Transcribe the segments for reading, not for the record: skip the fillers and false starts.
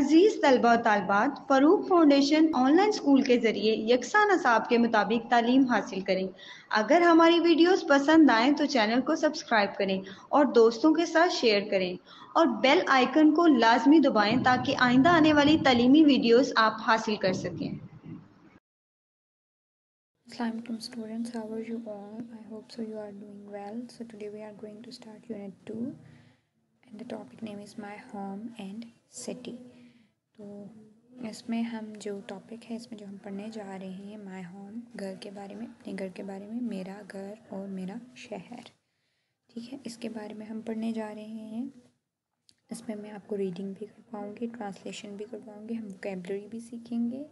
अजीज़ तलबा और तालबात, Farooq foundation online school के ज़रिए यकसा नसाब के मुताबिक तालीम हासिल करें। अगर हमारी वीडियोस पसंद आएँ तो चैनल को सब्सक्राइब करें और दोस्तों के साथ शेयर करें और बेल आइकन को लाजमी दबाएं ताकि आइंदा आने वाली तालीमी वीडियोस आप हासिल कर सकें। Assalamualaikum students, how are you all? I hope so you are doing well. So today we are going to start unit 2 and the topic name is my home and city. तो इसमें हम जो topic है इसमें जो हम पढ़ने जा रहे हैं माय होम, घर के बारे में, अपने घर के बारे में, मेरा घर और मेरा शहर। ठीक है, इसके बारे में हम पढ़ने जा रहे हैं। इसमें मैं आपको रीडिंग भी करवाऊँगी, ट्रांसलेशन भी करवाऊँगी, हम वोकेबलरी भी सीखेंगे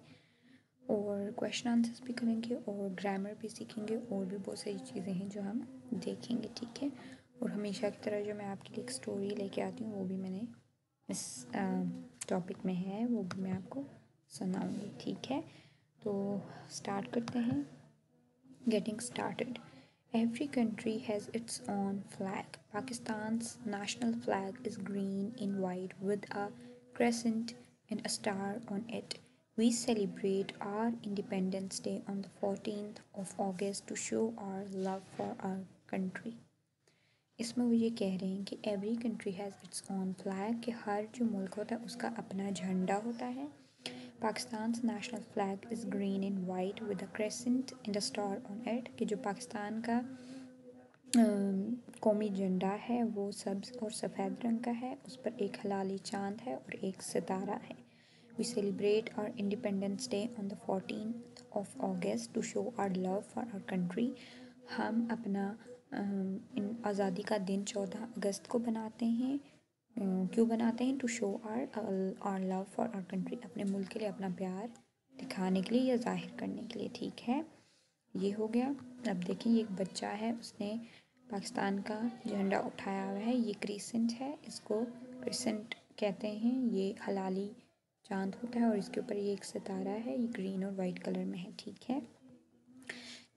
और क्वेश्चन आंसर्स भी करेंगे और ग्रामर भी सीखेंगे और भी बहुत सारी चीज़ें हैं जो हम देखेंगे। ठीक है, और हमेशा की तरह जो मैं आपके लिए एक स्टोरी लेके आती हूँ वो भी मैंने इस टॉपिक में है, वो भी मैं आपको सुनाऊँगी। ठीक है, तो स्टार्ट करते हैं। Getting started. Every country has its own flag. Pakistan's national flag is green in white with a crescent and a star on it. We celebrate our Independence Day on the 14th of August to show our love for our country. इसमें वो ये कह रहे हैं कि every country has its own flag, कि हर जो मुल्क होता है उसका अपना झंडा होता है। Pakistan national flag is green and white with a crescent and a star on it, कि जो पाकिस्तान का कौमी झंडा है वो सब्ज़ और सफ़ेद रंग का है, उस पर एक हलाली चांद है और एक सितारा है। We celebrate our independence day on the 14th of August to show our love for our country. हम अपना आज़ादी का दिन 14 अगस्त को बनाते हैं। क्यों बनाते हैं? To show our love for our country, अपने मुल्क के लिए अपना प्यार दिखाने के लिए या जाहिर करने के लिए। ठीक है, ये हो गया। अब देखिए, ये एक बच्चा है, उसने पाकिस्तान का झंडा उठाया हुआ है। ये क्रिसेंट है, इसको क्रिसेंट कहते हैं। ये हलाली चांद होता है और इसके ऊपर ये एक सितारा है, ये ग्रीन और वाइट कलर में है। ठीक है,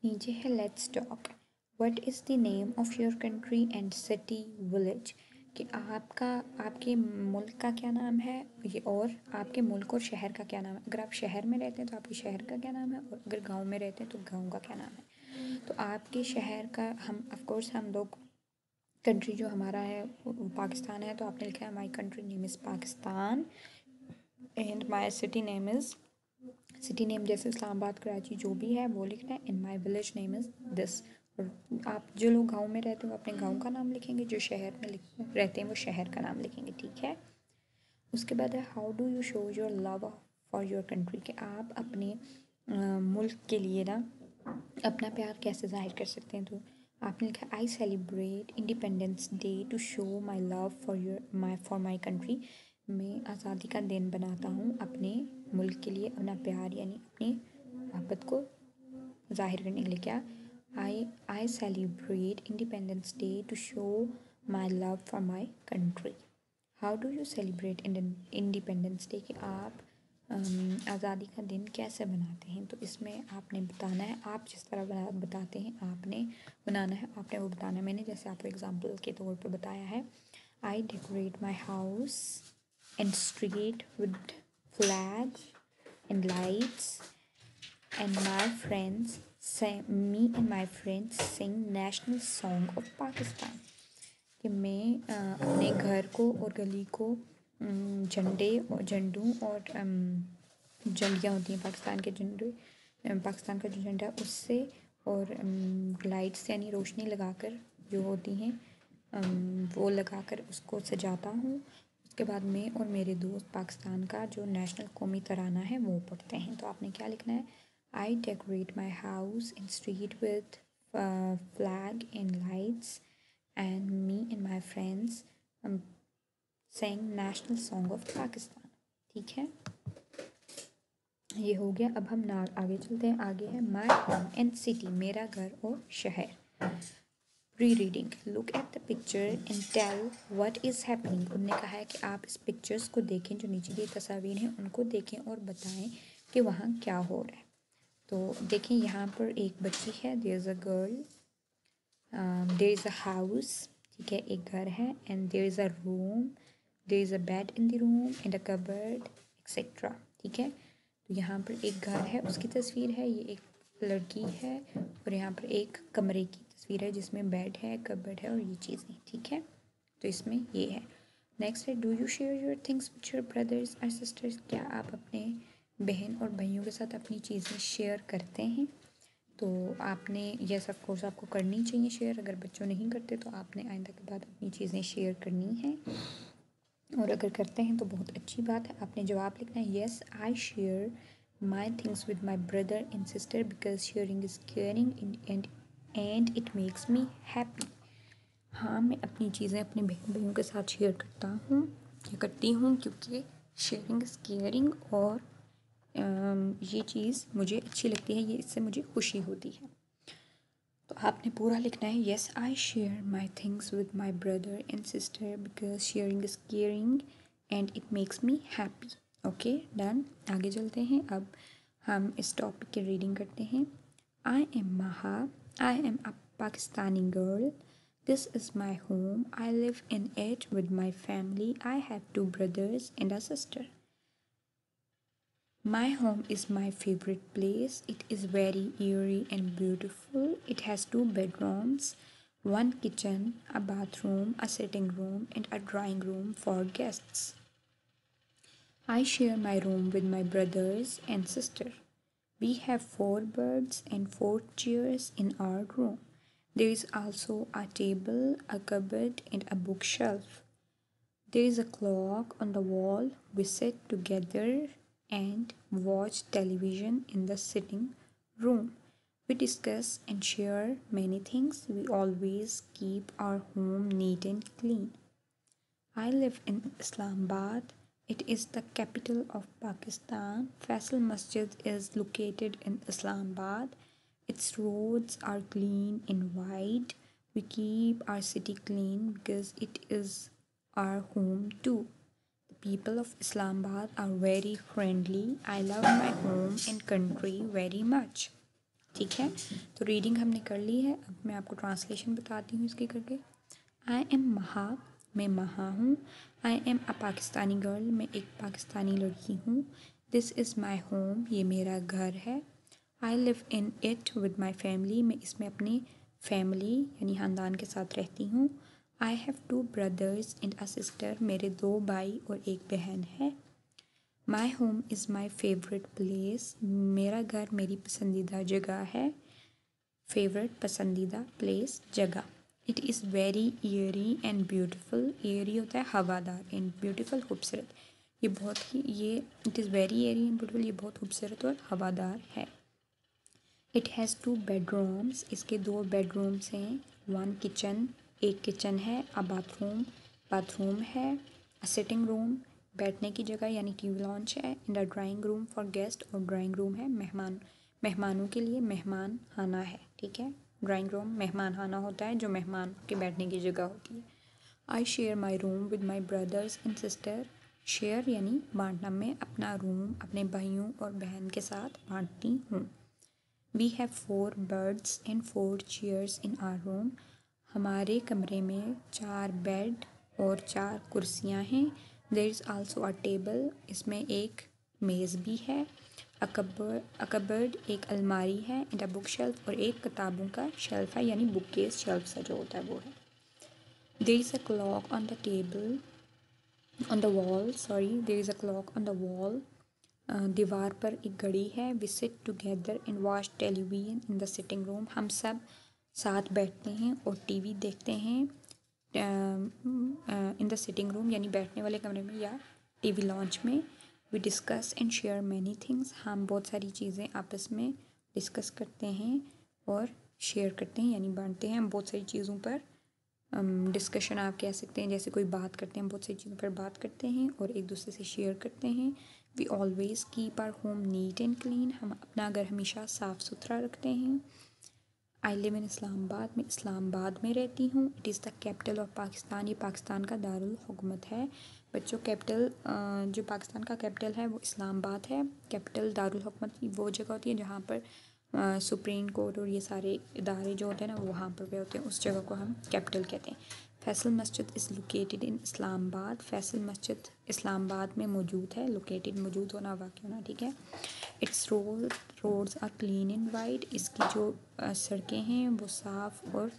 नीचे है let's talk. What is the name of your country and city village, कि आपके मुल्क का क्या नाम है, ये और आपके मुल्क और शहर का क्या नाम है। अगर आप शहर में रहते हैं तो आपके शहर का क्या नाम है, और अगर गांव में रहते हैं तो गांव का क्या नाम है। तो आपके शहर का, हम ऑफ कोर्स हम लोग कंट्री जो हमारा है वो पाकिस्तान है, तो आपने लिखा है my country name is Pakistan and my city name is, city name जैसे इस्लामाबाद, कराची जो भी है वो लिखना है। In my village name is this. और आप जो लोग गांव में रहते हो अपने गांव का नाम लिखेंगे, जो शहर में रहते हैं वो शहर का नाम लिखेंगे। ठीक है, उसके बाद है how do you show your love for your country, कि आप अपने मुल्क के लिए ना अपना प्यार कैसे जाहिर कर सकते हैं। तो आपने लिखा I celebrate independence day to show my love for my country. मैं आज़ादी का दिन बनाता हूँ अपने मुल्क के लिए अपना प्यार यानी अपनी मोहब्बत को जाहिर करने के लिए। क्या I celebrate independence day to show my love for my country. How do you celebrate independence day, कि आप आज़ादी का दिन कैसे बनाते हैं। तो इसमें आपने बताना है, आप जिस तरह बताते हैं आपने बनाना है, आपने वो बताना है। मैंने जैसे आपको एग्जांपल के तौर पे बताया है, I decorate my house and street with flags and lights and my friends me and my friends sing national song of Pakistan, कि मैं अपने घर को और गली को झंडों और झंडियाँ होती हैं पाकिस्तान के झंडे, पाकिस्तान का जो झंडा उससे और लाइट्स यानी रोशनी लगाकर जो होती हैं वो लगाकर उसको सजाता हूँ। उसके बाद मैं और मेरे दोस्त पाकिस्तान का जो नेशनल कौमी तराना है वो पढ़ते हैं। तो आपने क्या लिखना है, I decorate my house in street with flag and lights and me and my friends sang national song of Pakistan। ठीक है, ये हो गया। अब हम आगे चलते हैं। आगे है माई होम एंड सिटी, मेरा घर और शहर। Re reading, look at the picture and tell what is happening. उन्होंने कहा है कि आप इस पिक्चर्स को देखें, जो नीचे की तस्वीर हैं उनको देखें और बताएं कि वहाँ क्या हो रहा है। तो देखें, यहाँ पर एक बच्ची है, there is a girl, there is a house, ठीक है, एक घर है, and there is a room, there is a bed in the room and a cupboard etcetera. ठीक है, तो यहाँ पर एक घर है, उसकी तस्वीर है, ये एक लड़की है और यहाँ पर एक कमरे की तस्वीर है जिसमें बेड है, कबर्ड है और ये चीज़ें। ठीक है, तो इसमें ये है। नेक्स्ट है, do you share your things with your brothers और सिस्टर्स? क्या आप अपने बहन और भाइयों के साथ अपनी चीज़ें शेयर करते हैं? तो आपने यस ऑफ कोर्स आपको करनी चाहिए शेयर। अगर बच्चों नहीं करते तो आपने आइंदा के बाद अपनी चीज़ें शेयर करनी है, और अगर करते हैं तो बहुत अच्छी बात है। आपने जवाब लिखना है, yes I share my things with my brother and sister because sharing is caring and it makes me happy. हाँ, मैं अपनी चीज़ें अपने बहन भाइयों के साथ शेयर करता हूँ या करती हूँ, क्योंकि शेयरिंग इज़ केयरिंग और ये चीज़ मुझे अच्छी लगती है, ये इससे मुझे खुशी होती है। तो आपने पूरा लिखना है, yes I share my things with my brother and sister because sharing is caring and it makes me happy. Okay, done. आगे चलते हैं, अब हम इस टॉपिक की रीडिंग करते हैं। आई एम महा, I am a Pakistani girl, this is my home, I live in it with my family, I have 2 brothers and a sister. My home is my favorite place. It is very eerie and beautiful. It has 2 bedrooms, 1 kitchen, a bathroom, a sitting room, and a drawing room for guests. I share my room with my brothers and sister. We have 4 birds and 4 chairs in our room. There is also a table, a cupboard, and a bookshelf. There is a clock on the wall. We sit together and watch television in the sitting room. We discuss and share many things. We always keep our home neat and clean. I live in Islamabad. It is the capital of Pakistan. Faisal Masjid is located in Islamabad. Its roads are clean and wide. We keep our city clean because it is our home too. The people of Islamabad are very friendly. I love my home and country very much. ठीक है, तो reading हमने कर ली है। अब मैं आपको translation बताती हूँ इसकी करके। आई एम महा, मैं महा हूँ। I am a Pakistani girl, मैं एक पाकिस्तानी लड़की हूँ। दिस इज़ माई होम, ये मेरा घर है। I live in it with my family, मैं इसमें अपनी फैमिली यानी ख़ानदान के साथ रहती हूँ। I have 2 brothers and a sister, मेरे 2 भाई और एक बहन है। My home is my favourite place, मेरा घर मेरी पसंदीदा जगह है। फेवरेट पसंदीदा प्लेस जगह। It is very airy and beautiful, airy होता है हवादार, एंड ब्यूटिफुल खूबसूरत। ये बहुत ही ये it is very airy and beautiful, ये बहुत खूबसूरत और हवादार है। इट हैज़ 2 bedrooms, इसके 2 bedrooms हैं। 1 किचन, एक किचन है। अ बाथरूम, बाथरूम है। अ सिटिंग रूम, बैठने की जगह यानी कि लॉन्च है। And a drawing room for guest, और ड्राइंग रूम है मेहमानों के लिए, मेहमान खाना है। ठीक है, ड्राइंग रूम मेहमान खाना होता है जो मेहमान के बैठने की जगह होती है। I share my room with my brothers and sister, share यानी बांटना, मैं अपना रूम अपने भाइयों और बहन के साथ बांटती हूँ। We have 4 birds and 4 chairs in our room, हमारे कमरे में 4 बेड और 4 कुर्सियाँ हैं। There is also a table, इसमें एक मेज़ भी है। अ कबर्ड, एक अलमारी है। एंड अ बुक शेल्फ, और एक किताबों का शेल्फ है यानी बुक केस शेल्फ सा जो होता है वो है। There is a clock on the table on the wall, sorry, there is a clock on the wall, दीवार पर एक घड़ी है। We sit together and watch television in the sitting room, हम सब साथ बैठते हैं और टीवी देखते हैं इन द सिटिंग रूम यानी बैठने वाले कमरे में या टीवी लॉन्च में। We discuss and share many things, हम बहुत सारी चीज़ें आपस में डिस्कस करते हैं और शेयर करते हैं यानी बांटते हैं। हम बहुत सारी चीज़ों पर डिस्कशन आप कह सकते हैं, जैसे कोई बात करते हैं, बहुत सारी चीज़ों पर बात करते हैं और एक दूसरे से शेयर करते हैं। We always keep our home neat and clean, हम अपना घर हमेशा साफ़ सुथरा रखते हैं। आई लिव इन इस्लामाबाद, मैं इस्लामाबाद में रहती हूँ। It is the capital of Pakistan, ये पाकिस्तान का दारुल हुकूमत है। बच्चों, कैपिटल जो पाकिस्तान का कैपिटल है वो इस्लामाबाद है। कैपिटल दारुल हुकूमत की वो जगह होती है जहाँ पर सुप्रीम कोर्ट और ये सारे इदारे जो होते हैं ना वो वहाँ पर पे होते हैं, उस जगह को हम कैपिटल कहते हैं। फैसल मस्जिद is located in Islamabad. Faisal मस्जिद इस्लामाबाद में मौजूद है। लोकेटेड मौजूद होना, वाक़ होना, ठीक है। Its roads are clean and wide. इसकी जो सड़कें हैं वो साफ़ और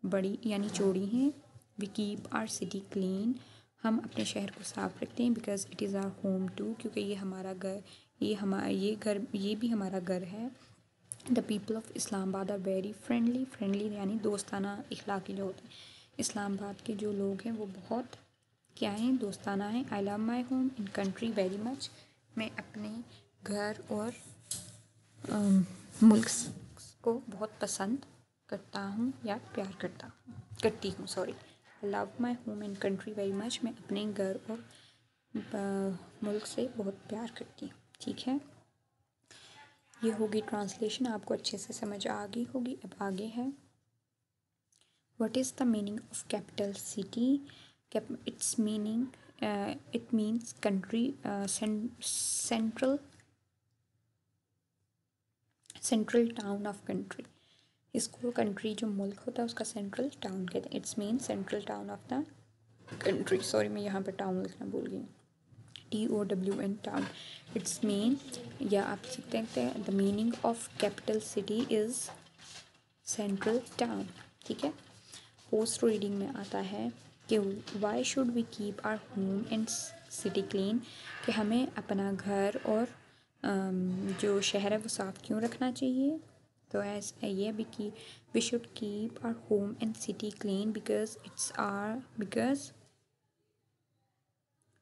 बड़ी यानी चौड़ी हैं। We keep our city clean. हम अपने शहर को साफ़ रखते हैं। Because it is our home too, क्योंकि ये हमारा घर, ये भी हमारा घर है। The people of Islamabad are very friendly. Friendly यानी दोस्ताना इखलाकी जो होते हैं। इस्लामाबाद के जो लोग हैं वो बहुत क्या हैं, दोस्ताना हैं। I love my home in country very much. मैं अपने घर और मुल्क को बहुत पसंद करता हूँ या प्यार करती हूँ, sorry. I love my home and country very much. मैं अपने घर और मुल्क से बहुत प्यार करती हूँ, ठीक है। ये होगी ट्रांसलेशन, आपको अच्छे से समझ आ गई होगी। अब आगे है, what is the meaning of capital city. It's meaning, it means country, central town of country. इसको कंट्री जो मुल्क होता है उसका सेंट्रल टाउन कहते हैं। It's mean central town of the country. Sorry, मैं यहाँ पर टाउन लिखना भूल गई। TOWN town. इट्स मीन, या आप सकते हैं the meaning of capital city is central town, ठीक है। पोस्ट रीडिंग में आता है कि why should we keep our home and city clean, कि हमें अपना घर और जो शहर है वो साफ़ क्यों रखना चाहिए। तो ऐसा ये भी कि we should keep our home and city clean because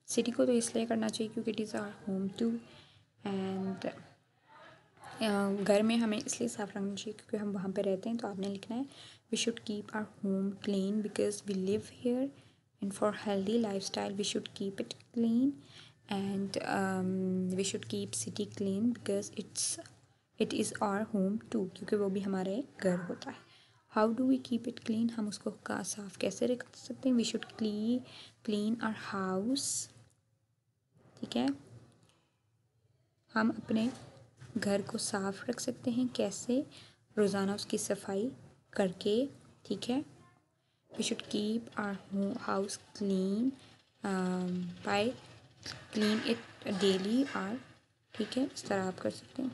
city को तो इसलिए करना चाहिए क्योंकि it is our home too. And घर में हमें इसलिए साफ़ रखना चाहिए क्योंकि हम वहाँ पे रहते हैं। तो आपने लिखना है we should keep our home clean because we live here and for healthy lifestyle we should keep it clean. And we should keep city clean because it is our home too, क्योंकि वो भी हमारा एक घर होता है। How do we keep it clean, हम उसको साफ़ कैसे रख सकते हैं। We should clean our house, ठीक है। हम अपने घर को साफ़ रख सकते हैं कैसे, रोज़ाना उसकी सफाई करके, ठीक है। We should keep our house clean by clean it daily or, ठीक है। इस तरह आप कर सकते हैं।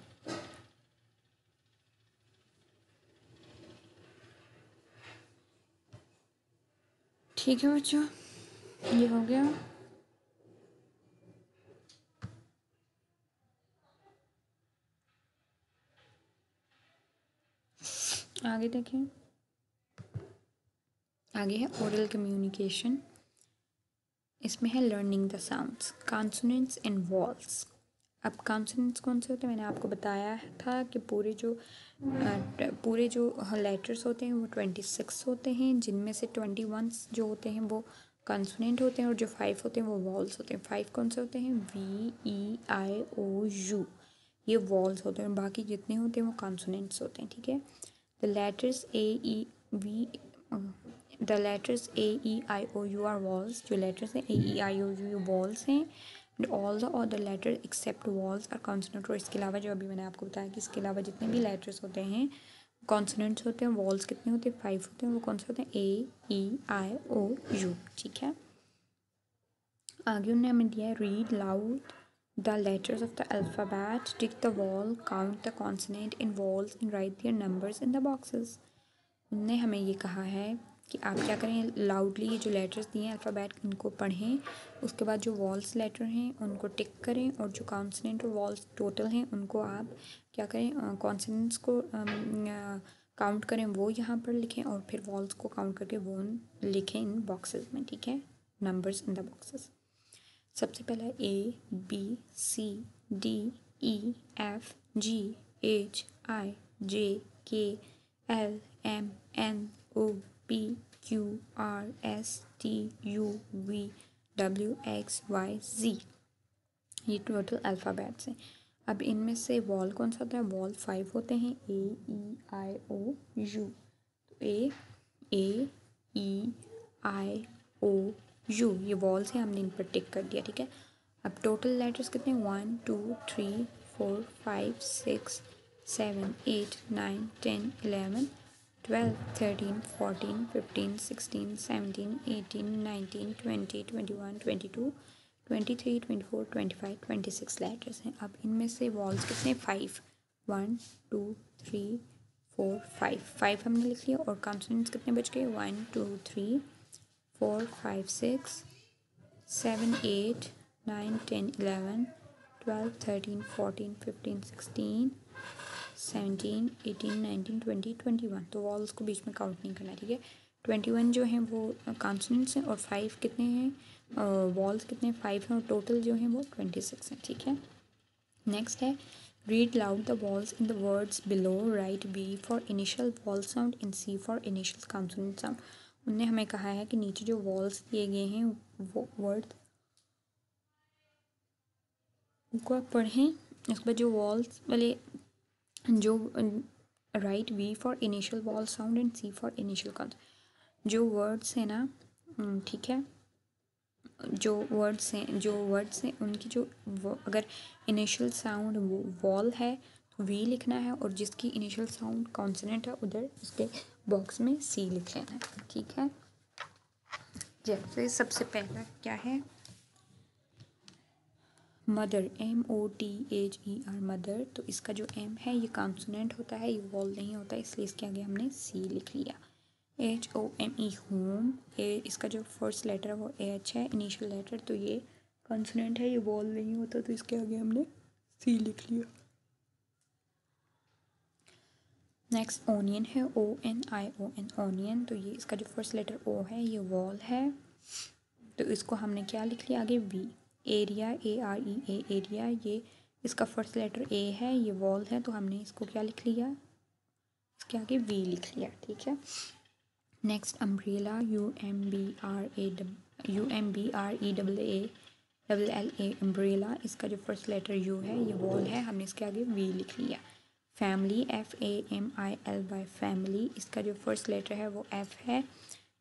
ठीक है बच्चों, ये हो गया। आगे देखें, आगे है ओरल कम्युनिकेशन। इसमें है learning the sounds, consonants and walls. अब कॉन्सोनेंट्स कौन से होते हैं, मैंने आपको बताया था कि पूरे जो लेटर्स होते हैं वो 26 होते हैं, जिनमें से 21 जो होते हैं वो कॉन्सोनेंट होते हैं और जो 5 होते हैं वो वॉल्स होते हैं। 5 कौन से होते हैं, VEIOU, ये वॉल्स होते हैं। बाकी जितने होते हैं वो कॉन्सोनेंट्स होते हैं, ठीक है। The letters AEIOU are vowels. जो लेटर्स हैं AEIOU वॉल्स हैं। And all the other letter except vowels are consonant. और इसके अलावा जो अभी मैंने आपको बताया कि इसके अलावा जितने भी लेटर्स होते हैं कॉन्सोनेंट्स होते हैं। वॉल्स कितने होते हैं, 5 होते हैं। वो कौन से होते हैं, AEIOU, ठीक है। आगे उन्होंने हमें दिया है read aloud the letters of the alphabet, tick the vowel, count the consonant in vowels and write their numbers in the boxes. उनने हमें ये कहा है कि आप क्या करें, लाउडली ये जो लेटर्स दिए हैं अल्फ़ाबेट इनको पढ़ें। उसके बाद जो वॉल्स लेटर हैं उनको टिक करें और जो कॉन्सोनेंट और वॉल्स टोटल हैं उनको आप क्या करें, कॉन्सोनेंट्स को काउंट करें, वो यहाँ पर लिखें और फिर वॉल्स को काउंट करके वो लिखें इन बॉक्सेस में, ठीक है, नंबर्स इन द बॉक्सेस। सबसे पहला ABCDEFGHIJKLMNOPQRSTUVWXYZ, ये टोटल अल्फ़ाबेट्स हैं। अब इनमें से वॉल कौन सा होता है, वॉल 5 होते हैं, AEIOU। तो AEIOU ये वॉल्स हैं, हमने इन पर टिक कर दिया, ठीक है। अब टोटल लेटर्स कितने, 1 2 3 4 5 6 7 8 9 10 11 12, 13, 14, 15, 16, 17, 18, 19, 20, 21, 22, 23, 24, 25, 26 लेटर्स हैं। अब इनमें से वॉल्स कितने? 5, 1, 2, 3, 4, 5 हमने लिख लिया। और कॉन्सोनेंट्स कितने बच गए? 1, 2, 3, 4, 5, 6, 7, 8, 9, 10, 11, 12, 13, 14, 15, 16, 17, 18, 19, 20, 21। तो वॉल्स को बीच में काउंट नहीं करना, ठीक है। 21 जो हैं वो कॉन्सोनेंट्स हैं और 5 कितने हैं? वॉल्स कितने? 5 हैं और टोटल जो हैं वो 26 हैं, ठीक है। नेक्स्ट है read aloud the vowels in the words below, write B for initial vowel sound and C for initial consonant sound. उनने हमें कहा है कि नीचे जो वॉल्स दिए गए हैं वो वर्ड उनको आप पढ़ें। उसके बाद जो वॉल्स वाले जो write V for initial vowel sound and C for initial consonant. जो वर्ड्स हैं ना, ठीक है, जो वर्ड्स हैं उनकी जो अगर इनिशियल साउंड वॉल है तो वी लिखना है, और जिसकी इनिशियल साउंड कॉन्सोनेंट है उधर उसके बॉक्स में सी लिख लेना है, ठीक है। जैसे सबसे पहला क्या है? Mother, MOTHER, mother. तो इसका जो एम है ये कॉन्सोनेंट होता है, ये वॉल नहीं होता, इसलिए इसके आगे हमने सी लिख लिया। HOME, होम, इसका जो फर्स्ट लेटर है वो एच है, इनिशियल लेटर, तो ये कॉन्सोनेंट है, ये वॉल नहीं होता, तो इसके आगे हमने सी लिख लिया। नेक्स्ट ओनियन है, ONION, ओनियन। तो ये इसका जो फर्स्ट लेटर ओ है ये वॉल है, तो इसको हमने क्या लिख लिया आगे? वी। एरिया, AREA, एरिया, ये इसका फर्स्ट लेटर ए है, ये वॉल है, तो हमने इसको क्या लिख लिया? इसके आगे वी लिख लिया, ठीक है। Next umbrella, UMBREAA umbrella. इसका जो फर्स्ट लेटर यू है ये वॉल है, हमने इसके आगे वी लिख लिया। Family, FAMILY, family. इसका जो फर्स्ट लेटर है वो एफ है,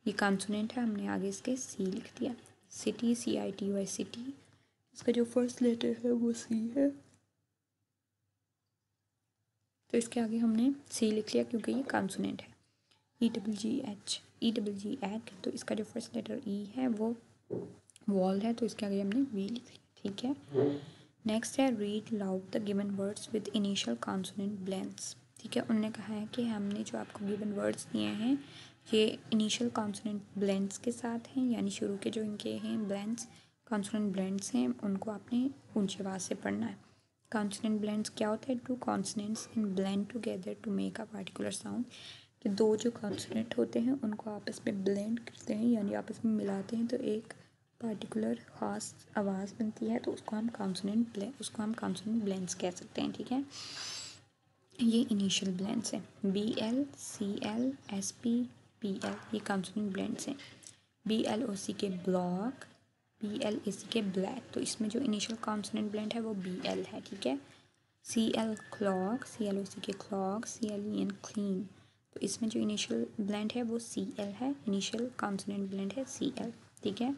ये कॉन्सोनेंट है, हमने आगे इसके सी लिख दिया। City, CITY, city. इसका जो फर्स्ट लेटर है वो सी है, तो इसके आगे हमने सी लिख लिया क्योंकि ये कॉन्सोनेंट है। EGG, egg. तो इसका जो फर्स्ट लेटर ई है वो वॉल है, तो इसके आगे हमने वी लिख लिया, ठीक है। नेक्स्ट है read aloud the given words with initial consonant blends, ठीक है। उन्होंने कहा है कि हमने जो आपको गिवन वर्ड्स दिए हैं ये इनिशियल कॉन्सोनेंट ब्लेंड्स के साथ हैं, यानी शुरू के जो इनके हैं ब्लेंड्स, कॉन्सोनेंट ब्लेंड्स हैं, उनको आपने ऊंची आवाज़ से पढ़ना है। कॉन्सोनेंट ब्लेंड्स क्या होता है? Two consonants in blend together to make a particular sound, कि दो जो कॉन्सोनेंट होते हैं उनको आपस में ब्लेंड करते हैं, यानी आपस में मिलाते हैं तो एक पार्टिकुलर ख़ास आवाज़ बनती है, तो उसको हम कॉन्सोनेंट ब्लेंड्स कह सकते हैं, ठीक है। ये इनिशियल ब्लेंड्स हैं। BL, CL, SP, PL, ये कॉन्सोनेंट ब्लेंड्स हैं। BLOC के ब्लॉक, BLAC के ब्लैक, तो इसमें जो इनिशियल कॉन्सोनेंट ब्लेंड है वो BL है, ठीक है। CL क्लॉक, CLOC के क्लॉक, CLEN क्लीन, तो इसमें जो इनिशियल ब्लेंड है वो CL है, इनिशियल कॉन्सोनेंट ब्लेंड है CL, ठीक है।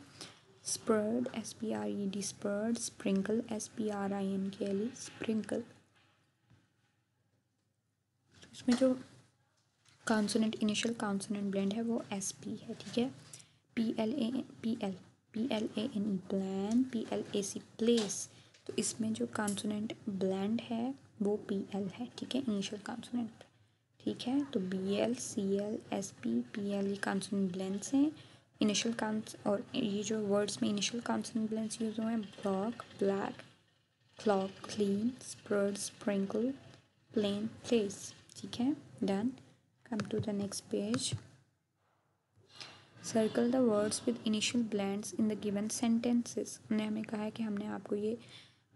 Spurred, SPRED, spurred. Sprinkle, SPRINKLE, sprinkle. इसमें जो कॉन्सोनेंट इनिशियल कॉन्सोनेंट ब्लेंड है वो SP है, ठीक है। PLAN, प्लान, PLAC प्लेस, तो इसमें जो कॉन्सोनेंट ब्लेंड है वो PL है, ठीक है, इनिशियल कॉन्सोनेंट, ठीक है। तो BL, CL, SP, PL ये कॉन्सोनेंट ब्लेंड्स हैं इनिशियल कॉन्स, और ये जो वर्ड्स में इनिशियल कॉन्सोनेंट ब्लेंड्स यूज हुए हैं block, black, clock, clean, spread, sprinkle, plain, place, ठीक है, done. Come to the next page. Circle the words with initial blends in the given sentences. उन्होंने हमें कहा है कि हमने आपको ये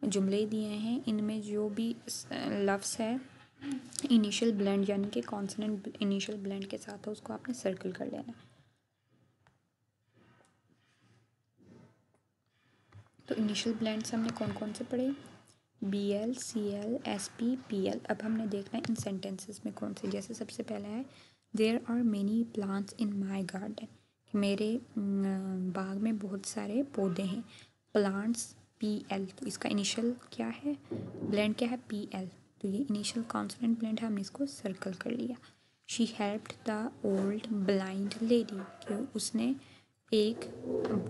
जुमले दिए हैं, इनमें जो भी लफ्ज़ है इनिशियल ब्लेंड यानी कि कॉन्सोनेंट इनिशियल ब्लेंड के साथ है उसको आपने सर्कल कर लेना। तो इनिशियल ब्लेंड्स हमने कौन कौन से पढ़े? BL, CL, SP, PL। अब हमने देखना है इन सेंटेंसेस में कौन से। जैसे सबसे पहला है there are many plants in my garden, मेरे बाग में बहुत सारे पौधे हैं। प्लांट्स, PL, तो इसका इनिशियल क्या है ब्लेंड, क्या है? PL, तो ये इनिशियल कॉन्सोनेंट ब्लेंड है, हमने इसको सर्कल कर लिया। She helped the old blind lady, कि उसने एक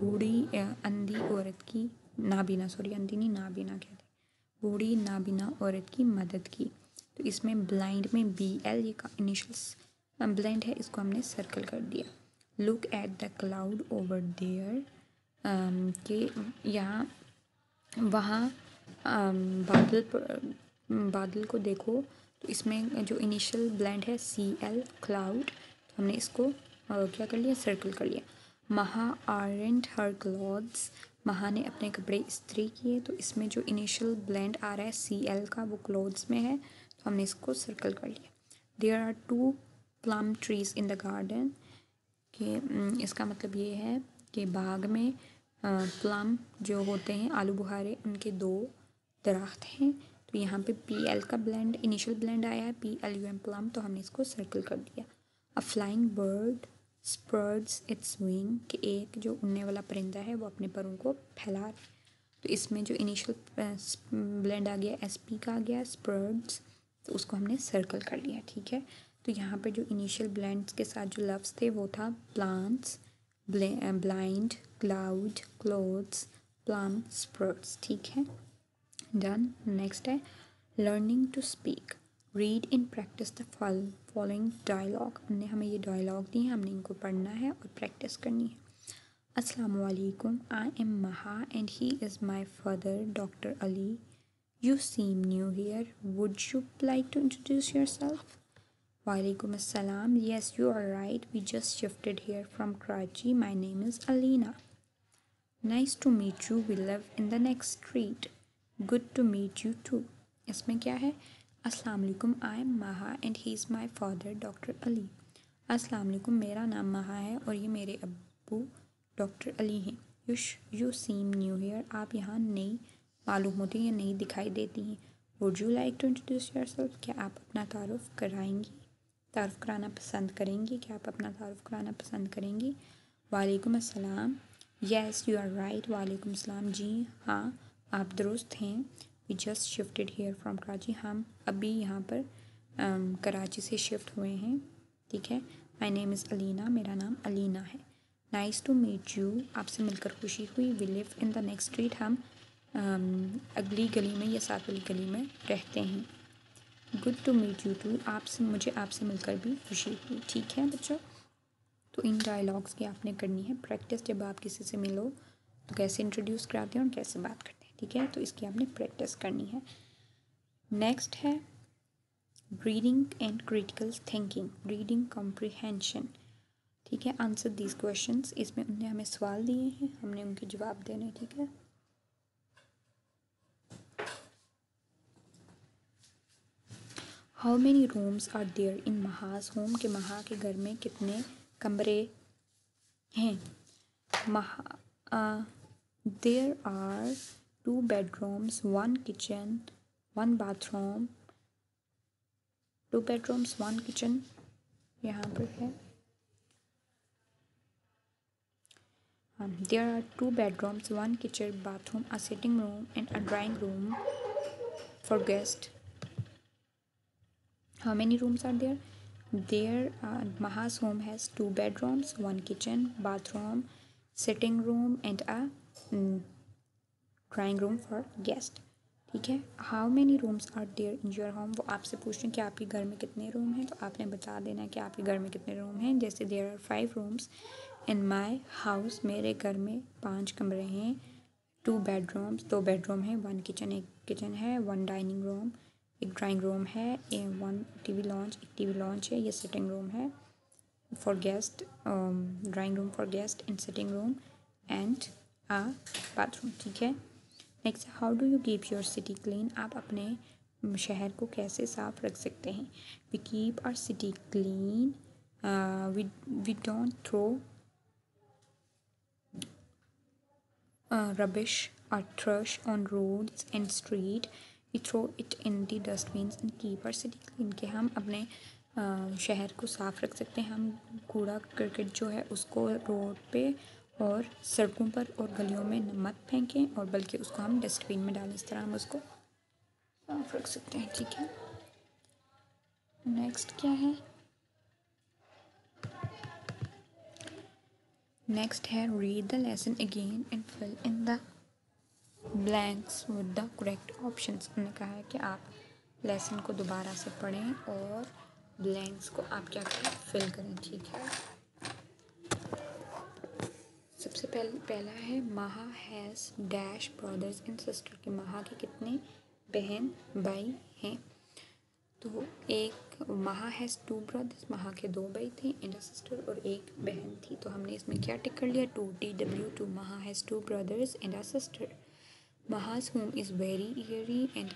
बूढ़ी अंधी औरत की, नाबीना, सॉरी अंधी नहीं नाबीना कहते, बूढ़ी नाबीना औरत की मदद की। तो इसमें ब्लाइंड में BL ये का इनिशियल ब्लाइंड है, इसको हमने सर्कल कर दिया। Look at the cloud over there, कि यहाँ वहाँ बादल को देखो। तो इसमें जो इनिशियल ब्लेंड है CL क्लाउड, तो हमने इसको क्या कर लिया, सर्कल कर लिया। महा आयरन्ड हर क्लॉथ्स, महा ने अपने कपड़े इस्त्री किए। तो इसमें जो इनिशियल ब्लेंड आ रहा है CL का, वो क्लॉथ्स में है, तो हमने इसको सर्कल कर लिया। There are 2 plum trees in the garden, कि इसका मतलब ये है कि बाग में प्लम जो होते हैं आलू बुखारे, उनके 2 दरख्त हैं। तो यहाँ पे PL का ब्लेंड, इनिशियल ब्लेंड आया है PLUM प्लम, तो हमने इसको सर्कल कर दिया। A flying bird spreads it's wing, कि एक जो उड़ने वाला परिंदा है वो अपने परों को फैला रहा है। तो इसमें जो इनिशियल ब्लेंड आ गया SP का आ गया स्प्रेड्स, तो उसको हमने सर्कल कर लिया। ठीक है, तो यहाँ पे जो इनिशियल ब्लेंड्स के साथ जो लफ्ज़ थे वो था plants, blind, cloud, clothes, plum, spreads. ठीक है, डन। नेक्स्ट है learning to speak, read in practise the following dialogue. हमने हमें ये डायलॉग दिए हैं, हमने इनको पढ़ना है और प्रैक्टिस करनी है। अस्सलामु अलैकुम, आई एम महा and he is my father doctor Ali. You seem new here. Would you like to introduce yourself? Walaikum assalam. Yes, you are right. We just shifted here from Karachi. My name is Alina. Nice to meet you. We live in the next street. Good to meet you too. इसमें क्या है? अस्सलाम वालेकुम, I am Maha and he is my father, Dr. Ali. अस्सलाम वालेकुम, मेरा नाम महा है और ये मेरे अब्बू डॉक्टर अली हैं। You seem new here. आप यहाँ नई मालूम होती हैं या नहीं दिखाई देती हैं। Would you like to introduce yourself, क्या आप अपना तारुफ कराएंगी, तारुफ कराना पसंद करेंगी, क्या आप अपना तारुफ कराना पसंद करेंगी? वालेकुम अस्सलाम, येस यू आर राइट, वालेकुम अस्सलाम, जी हाँ आप दुरुस्त हैं। We just shifted here from Karachi, हम अभी यहाँ पर कराची से शिफ्ट हुए हैं। ठीक है, माई नेम इज़ अलीना, मेरा नाम अलीना है। नाइस टू मीट यू, आपसे मिलकर खुशी हुई। We live in the next street, हम अगली गली में या साथ वाली गली में रहते हैं। Good to meet you too, मुझे आपसे मिलकर भी खुशी हुई। ठीक है बच्चों, तो इन डायलॉग्स की आपने करनी है प्रैक्टिस। जब आप किसी से मिलो तो कैसे इंट्रोड्यूस कराते हैं और कैसे बात करते हैं। ठीक है, तो इसकी आपने प्रैक्टिस करनी है। नेक्स्ट है reading and critical thinking, reading comprehension. ठीक है, आंसर दीज क्वेश्चंस, इसमें उन्होंने हमें सवाल दिए हैं, हमने उनके जवाब देने। ठीक है, how many rooms are there in Maha's home, के महा के घर में कितने कमरे हैं। There are 2 bedrooms 1 kitchen 1 bathroom, 2 bedrooms 1 kitchen यहाँ पर है। There are 2 bedrooms 1 kitchen bathroom, a sitting room and a drawing room for guest. How many rooms are there? Maha's home has 2 bedrooms, 1 kitchen, bathroom, sitting room and a drawing room for guest. ठीक है, How many rooms are there in your home? वो आपसे पूछ रहे हैं कि आपके घर में कितने रूम हैं, तो आपने बता देना है कि आपके घर में कितने रूम हैं। जैसे there are 5 rooms in my house, मेरे घर में 5 कमरे हैं। 2 bedrooms 2 बेडरूम हैं, 1 किचन एक किचन है, 1 डाइनिंग रूम एक ड्राइंग रूम है, 1 टीवी लॉन्च एक टीवी लॉन्च है, ये सिटिंग रूम है for guest, drawing room for guest and sitting room and a bathroom. ठीक है, next, how do you keep your city clean, आप अपने शहर को कैसे साफ रख सकते हैं। We keep our city clean, we don't throw rubbish or trash on roads and street, we throw it in the dustbins and keep our city clean, कि हम अपने शहर को साफ़ रख सकते हैं। हम कूड़ा करकट जो है उसको रोड पे और सड़कों पर और गलियों में मत फेंकें, और बल्कि उसको हम डस्टबिन में डालें। इस तरह हम उसको साफ रख सकते हैं। ठीक है, नेक्स्ट क्या है, नेक्स्ट है read the lesson again and fill in the blanks with the correct options. उन्होंने कहा है कि आप लेसन को दोबारा से पढ़ें और ब्लैंक्स को आप क्या करें, फिल करें। ठीक है, सबसे पहला है महा has dash brothers and sister, कि महा के कितने बहन भाई हैं। तो एक महा हैज़ 2 ब्रदर्स, महा के 2 भाई थे, एंड अ सिस्टर और एक बहन थी। तो हमने इसमें क्या टिक कर लिया, 2 TW2। Maha has 2 brothers and a sister. Maha's home is very airy and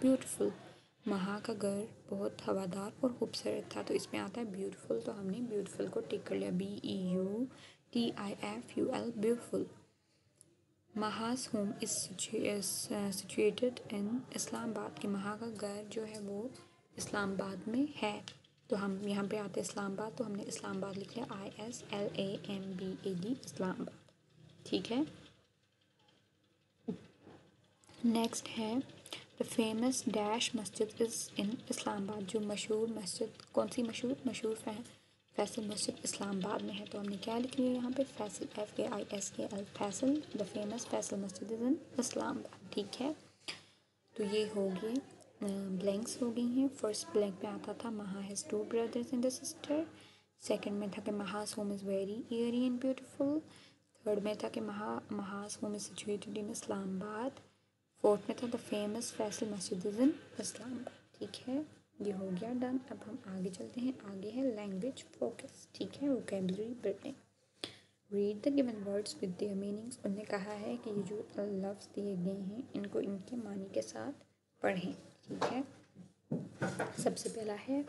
beautiful. Maha का घर बहुत हवादार और खूबसूरत था। तो इसमें आता है ब्यूटीफुल, तो हमने ब्यूटीफुल को टिक कर लिया, BEUTIFUL, beautiful. Maha's home is situated in Islamabad, कि महा का घर जो है वो इस्लामाबाद में है। तो हम यहाँ पे आते हैं इस्लामाबाद, तो हमने इस्लामाबाद लिख लिया, ISLAMBAD, इस्लामाबाद। ठीक है, नेक्स्ट है द फेमस डैश मस्जिद इज़ इन इस्लामाबाद, जो मशहूर मस्जिद, कौन सी मशहूर फैसल मस्जिद इस्लामाबाद में है। तो हमने क्या लिख लिया यहाँ पे, Faisal, FAISAL, Faisal, the famous Faisal मस्जिद इज़ इन इस्लामाबाद। ठीक है, तो ये हो गए ब्लैंक्स हो गई हैं। फर्स्ट ब्लैंक में आता था Maha has 2 brothers and a sister. Second में था कि Maha's home is very airy and beautiful. Third में था कि Maha's home is situated in Islamabad. Fourth में था द फेमस फैसल मस्जिद इज़ इन इस्लामाबाद। ठीक है, ये हो गया डन। अब हम आगे चलते हैं, आगे है लैंग्वेज फोकस। ठीक है, vocabulary building. Read the given words with their meanings. उन्होंने कहा है कि ये जो लफ्ज़ दिए गए हैं इनको इनके मानी के साथ पढ़ें। ठीक है, सबसे पहला है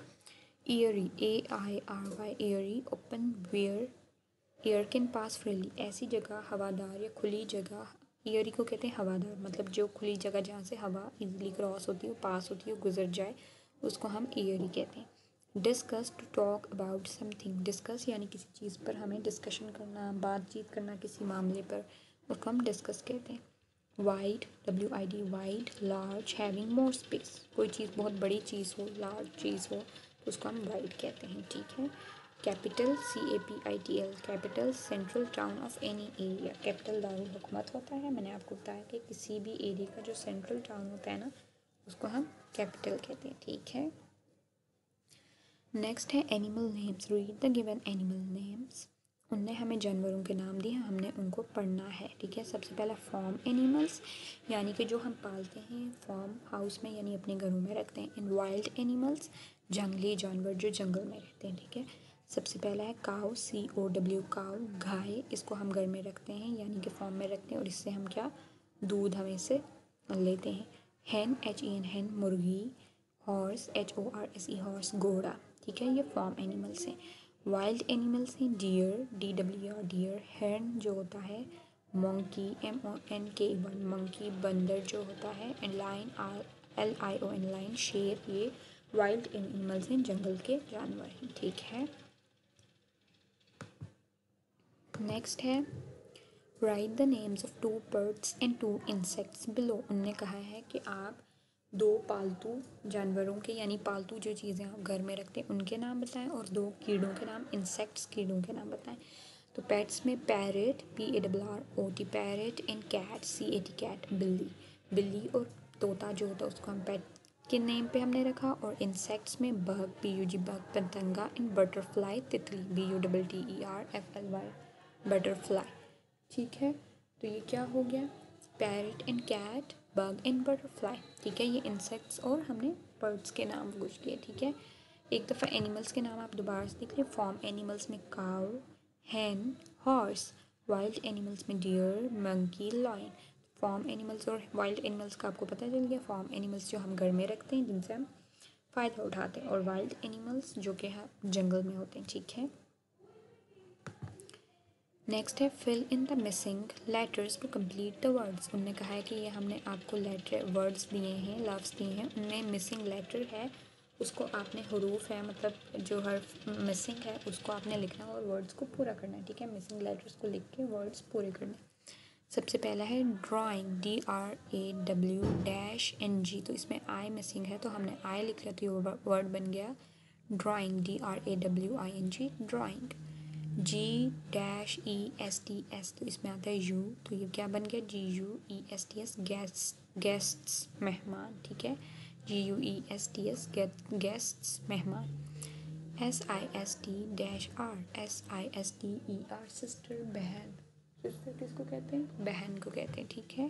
airy, AIRY, airy, open where air can pass freely, ऐसी जगह, हवादार या खुली जगह। ईयरी को कहते हैं हवादार, मतलब जो खुली जगह जहाँ से हवा इजीली क्रॉस होती है, पास होती है, गुजर जाए, उसको हम ईयरी कहते हैं। Discuss, to talk about something, discuss यानी किसी चीज़ पर हमें डिस्कशन करना, बातचीत करना किसी मामले पर, उसको हम डिस्कस कहते हैं। Wide, WID, wide, large, having more space, कोई चीज़ बहुत बड़ी चीज़ हो, लार्ज चीज़ हो, तो उसको हम वाइड कहते हैं। ठीक है, capital, CAPITL, capital, central town of any area, capital Darul हुकूमत होता है। मैंने आपको बताया कि किसी भी एरिया का जो सेंट्रल टाउन होता है ना, उसको हम कैपिटल कहते हैं। ठीक है, नेक्स्ट है animal names. Read the given animal names. उनने हमें जानवरों के नाम दिए, हमने उनको पढ़ना है। ठीक है, सबसे पहला फार्म एनिमल्स, यानी कि जो हम पालते हैं फार्म हाउस में, यानी अपने घरों में रखते हैं। इन वाइल्ड एनिमल्स, जंगली जानवर जो जंगल में रहते हैं। ठीक है, सबसे पहला है काऊ, COW, काऊ, गाय, इसको हम घर में रखते हैं, यानी कि फार्म में रखते हैं, और इससे हम क्या, दूध हम इससे लेते हैं। हैन, HEN, हैन, मुर्गी। हॉर्स, HORSE, हॉर्स, घोड़ा। ठीक है, ये फार्म एनिमल्स हैं। वाइल्ड एनिमल्स हैं डियर, DWR, डियर। हेरन जो होता है, मंकी, MONKEY, मंकी, बंदर जो होता है, एंड लाइन, LION, लाइन, शेर। ये वाइल्ड एनिमल्स हैं, जंगल के जानवर हैं। ठीक है, नेक्स्ट है right the names of 2 birds and 2 insects below. उन्होंने कहा है कि आप 2 पालतू जानवरों के, यानी पालतू जो चीज़ें आप घर में रखते हैं उनके नाम बताएं, और 2 कीड़ों के नाम, इंसेक्ट्स, कीड़ों के नाम बताएं। तो पेट्स में parrot, PARROT, parrot, and cat, CAT, cat, बिल्ली। बिल्ली और तोता जो होता है उसको हम पेट के नेम पे हमने रखा। और इंसेक्ट्स में बग, PUG, बग, पतंगा, एंड बटरफ्लाई, तितली, BUTTERFLY, बटरफ्लाई। ठीक है, तो ये क्या हो गया, parrot and cat, bug and butterfly. ठीक है, ये इंसेक्ट्स और हमने बर्ड्स के नाम पूछ लिए। ठीक है, एक दफ़ा एनिमल्स के नाम आप दोबारा से देख लें। फॉर्म एनिमल्स में cow, hen, horse. Wild animals में deer, monkey, lion. Farm animals और वाइल्ड एनिमल्स का आपको पता चल गया। फॉर्म एनिमल्स जो हम घर में रखते हैं, जिनसे हम फ़ायदा उठाते हैं, और वाइल्ड एनिमल्स जो कि जंगल में होते हैं। ठीक है, नेक्स्ट है fill in the missing letters to complete the words. उन्होंने कहा है कि ये हमने आपको लेटर वर्ड्स दिए हैं, लफ्ज़ दिए हैं, उनमें मिसिंग लेटर है, उसको आपने हरूफ है, मतलब जो हर्फ मिसिंग है उसको आपने लिखना है और वर्ड्स को पूरा करना है। ठीक है, मिसिंग लेटर्स को लिख के वर्ड्स पूरे करने। सबसे पहला है ड्राइंग, DRAW-NG। तो इसमें आई मिसिंग है, तो हमने आई लिख लिया, तो ये वर्ड बन गया ड्राइंग, DRAWING, ड्राइंग। GESTS, तो इसमें आता है यू, तो ये क्या बन गया GUESTS, गेस्ट्स मेहमान, ठीक है, GUESTS गेस्ट्स मेहमान। SISTR सिस्टर बहन, सिस्टर किसको कहते हैं, बहन को कहते हैं, ठीक है।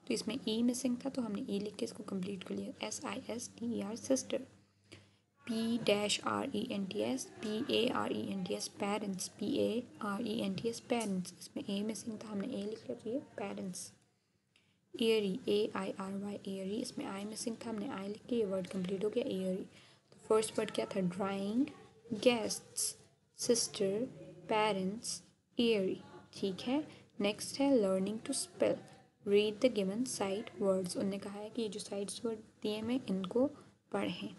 तो इसमें ई मिसिंग था तो हमने ई लिख के इसको कंप्लीट कर लिया, SISTER sister. PRENTS parents, PARENTS parents, इसमें ए मिसिंग था हमने ए लिख लिया तो ये पेरेंट्स। एयरी, AIRY एयरी, इसमें आई मिसिंग था हमने आई लिख के ये वर्ड कंप्लीट हो गया एयरी। तो फर्स्ट वर्ड क्या था, drawing, guests, sister, parents, airy, ठीक है। नेक्स्ट है learning to spell, read the given sight words, उन्होंने कहा है कि ये जो साइट्स वर्ड दिए हैं इनको पढ़ें।